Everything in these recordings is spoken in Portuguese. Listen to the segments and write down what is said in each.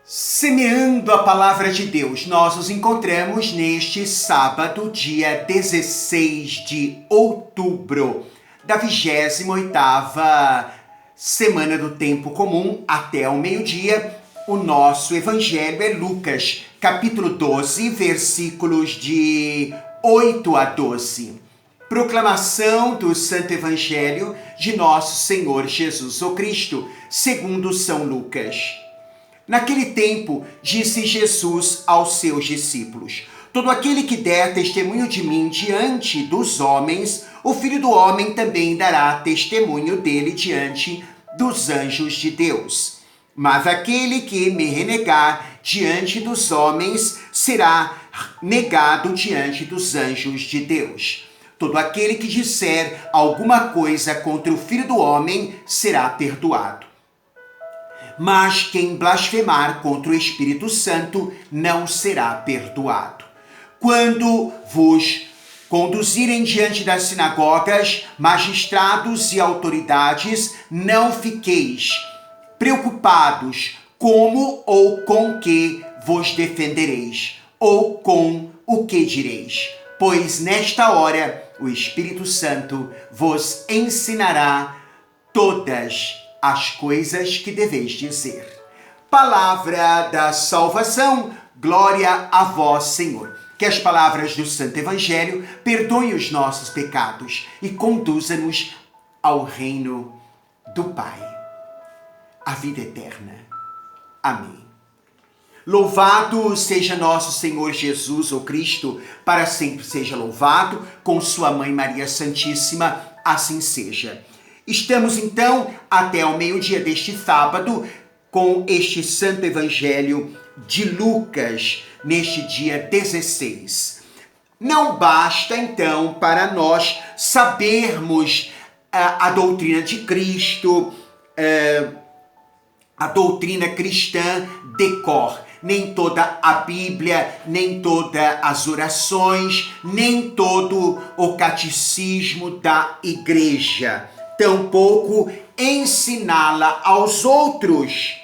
Semeando a palavra de Deus, nós nos encontramos neste sábado, dia 16 de outubro, da 28ª semana do tempo comum, até ao meio-dia. O nosso evangelho é Lucas, capítulo 12, versículos de 8 a 12. Proclamação do Santo Evangelho de nosso Senhor Jesus o Cristo, segundo São Lucas. Naquele tempo, disse Jesus aos seus discípulos: todo aquele que der testemunho de mim diante dos homens, o Filho do Homem também dará testemunho dele diante dos anjos de Deus. Mas aquele que me renegar diante dos homens será negado diante dos anjos de Deus. Todo aquele que disser alguma coisa contra o Filho do Homem será perdoado. Mas quem blasfemar contra o Espírito Santo não será perdoado. Quando vos conduzirem diante das sinagogas, magistrados e autoridades, não fiqueis preocupados como ou com que vos defendereis, ou com o que direis, pois nesta hora o Espírito Santo vos ensinará todas as coisas que deveis dizer. Palavra da salvação, glória a vós, Senhor. Que as palavras do Santo Evangelho perdoem os nossos pecados e conduza-nos ao reino do Pai, a vida eterna. Amém. Louvado seja nosso Senhor Jesus, o Cristo, para sempre seja louvado, com sua Mãe Maria Santíssima, assim seja. Estamos então até ao meio-dia deste sábado com este Santo Evangelho de Lucas, neste dia 16. Não basta então para nós sabermos a doutrina de Cristo, a doutrina cristã de cor. Nem toda a Bíblia, nem todas as orações, nem todo o catecismo da igreja. Tampouco ensiná-la aos outros.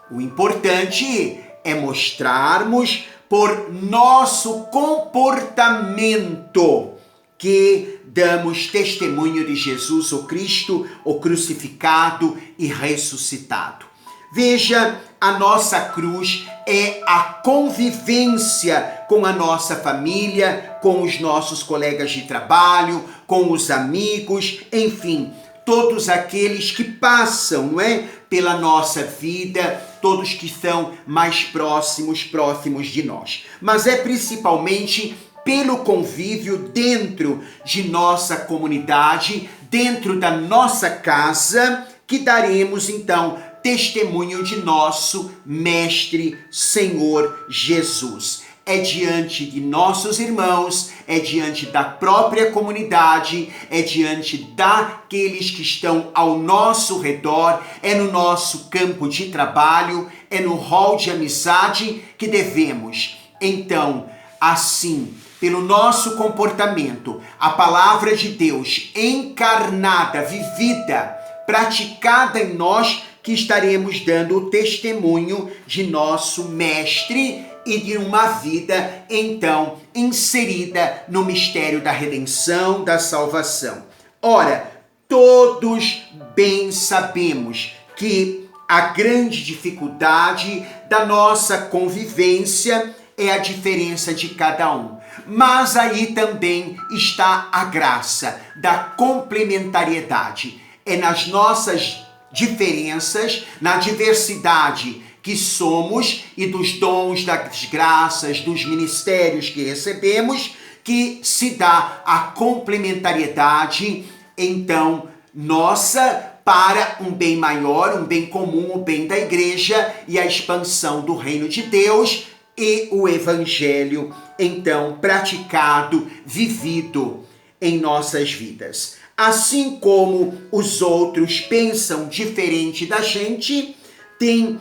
O importante é mostrarmos por nosso comportamento que damos testemunho de Jesus, o Cristo, o crucificado e ressuscitado. Veja, a nossa cruz é a convivência com a nossa família, com os nossos colegas de trabalho, com os amigos, enfim, todos aqueles que passam, não é, pela nossa vida, todos que são mais próximos de nós. Mas é principalmente pelo convívio dentro de nossa comunidade, dentro da nossa casa, que daremos então testemunho de nosso Mestre Senhor Jesus. É diante de nossos irmãos, é diante da própria comunidade, é diante daqueles que estão ao nosso redor, é no nosso campo de trabalho, é no hall de amizade que devemos. Então, assim, pelo nosso comportamento, a palavra de Deus encarnada, vivida, praticada em nós, que estaremos dando o testemunho de nosso Mestre e de uma vida, então, inserida no mistério da redenção, da salvação. Ora, todos bem sabemos que a grande dificuldade da nossa convivência é a diferença de cada um. Mas aí também está a graça da complementariedade. É nas nossas diferenças, na diversidade que somos e dos dons, das graças, dos ministérios que recebemos, que se dá a complementariedade, então, nossa, para um bem maior, um bem comum, o bem da igreja e a expansão do reino de Deus e o evangelho, então, praticado, vivido em nossas vidas. Assim como os outros pensam diferente da gente, tem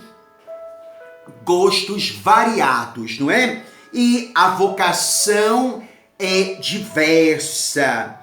gostos variados, não é? E a vocação é diversa.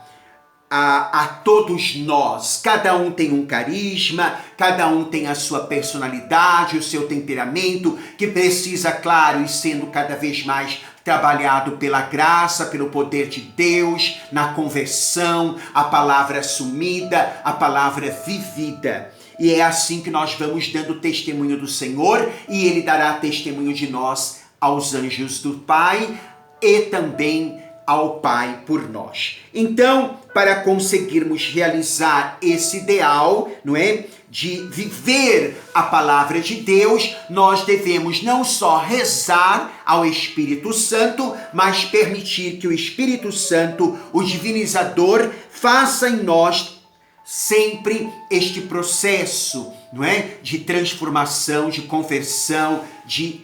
a todos nós. Cada um tem um carisma, cada um tem a sua personalidade, o seu temperamento, que precisa, claro, ir sendo cada vez mais trabalhado pela graça, pelo poder de Deus, na conversão, a palavra assumida, a palavra vivida. E é assim que nós vamos dando testemunho do Senhor, e Ele dará testemunho de nós aos anjos do Pai e também ao Pai por nós. Então, para conseguirmos realizar esse ideal, não é, de viver a palavra de Deus, nós devemos não só rezar ao Espírito Santo, mas permitir que o Espírito Santo, o divinizador, faça em nós sempre este processo, não é, de transformação, de conversão, de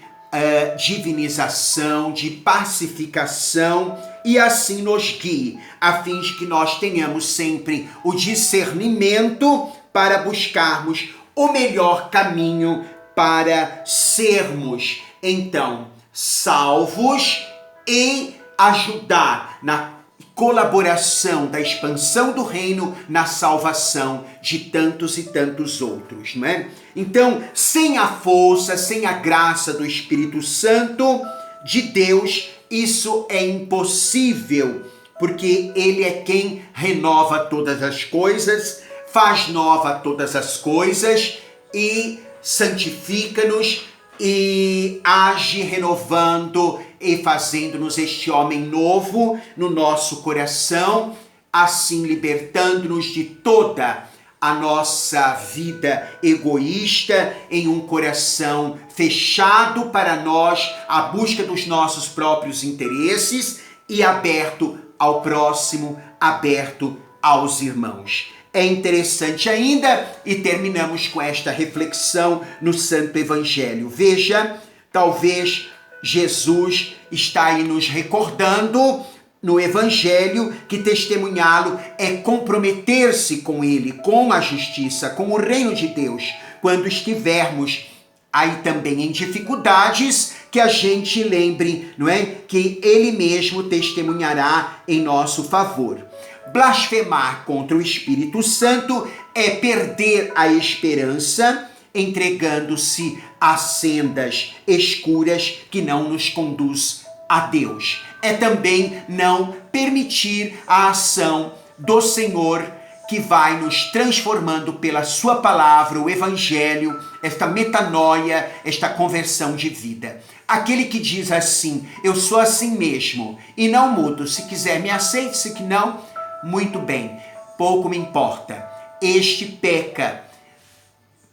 divinização, de pacificação, e assim nos guie, a fim de que nós tenhamos sempre o discernimento para buscarmos o melhor caminho para sermos, então, salvos e ajudar na colaboração da expansão do reino na salvação de tantos e tantos outros, não é? Então, sem a força, sem a graça do Espírito Santo de Deus, isso é impossível, porque Ele é quem renova todas as coisas, faz nova todas as coisas e santifica-nos e age renovando e fazendo-nos este homem novo no nosso coração, assim libertando-nos de toda a nossa vida egoísta em um coração fechado para nós, a busca dos nossos próprios interesses e aberto ao próximo, aberto aos irmãos. É interessante ainda, e terminamos com esta reflexão no Santo Evangelho. Veja, talvez Jesus está aí nos recordando no Evangelho que testemunhá-lo é comprometer-se com Ele, com a justiça, com o reino de Deus. Quando estivermos aí também em dificuldades, que a gente lembre, não é? Que Ele mesmo testemunhará em nosso favor. Blasfemar contra o Espírito Santo é perder a esperança, entregando-se a sendas escuras que não nos conduz a Deus. É também não permitir a ação do Senhor que vai nos transformando pela sua palavra, o Evangelho, esta metanoia, esta conversão de vida. Aquele que diz assim, eu sou assim mesmo e não mudo, se quiser me aceite, se que não, muito bem, pouco me importa. Este peca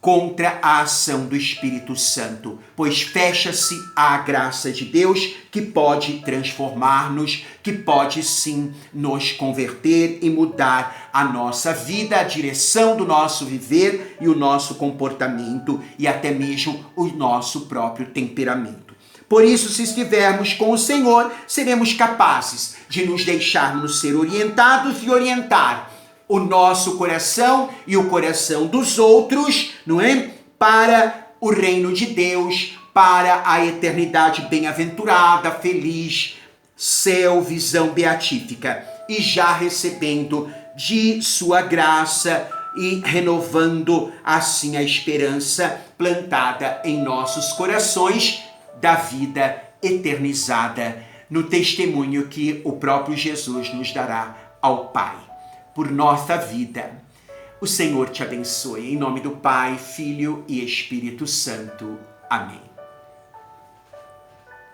contra a ação do Espírito Santo, pois fecha-se à graça de Deus que pode transformar-nos, que pode sim nos converter e mudar a nossa vida, a direção do nosso viver e o nosso comportamento e até mesmo o nosso próprio temperamento. Por isso, se estivermos com o Senhor, seremos capazes de nos deixarmos ser orientados e orientar o nosso coração e o coração dos outros, não é? Para o reino de Deus, para a eternidade bem-aventurada, feliz, céu, visão beatífica. E já recebendo de sua graça e renovando assim a esperança plantada em nossos corações da vida eternizada no testemunho que o próprio Jesus nos dará ao Pai por nossa vida. O Senhor te abençoe. Em nome do Pai, Filho e Espírito Santo. Amém.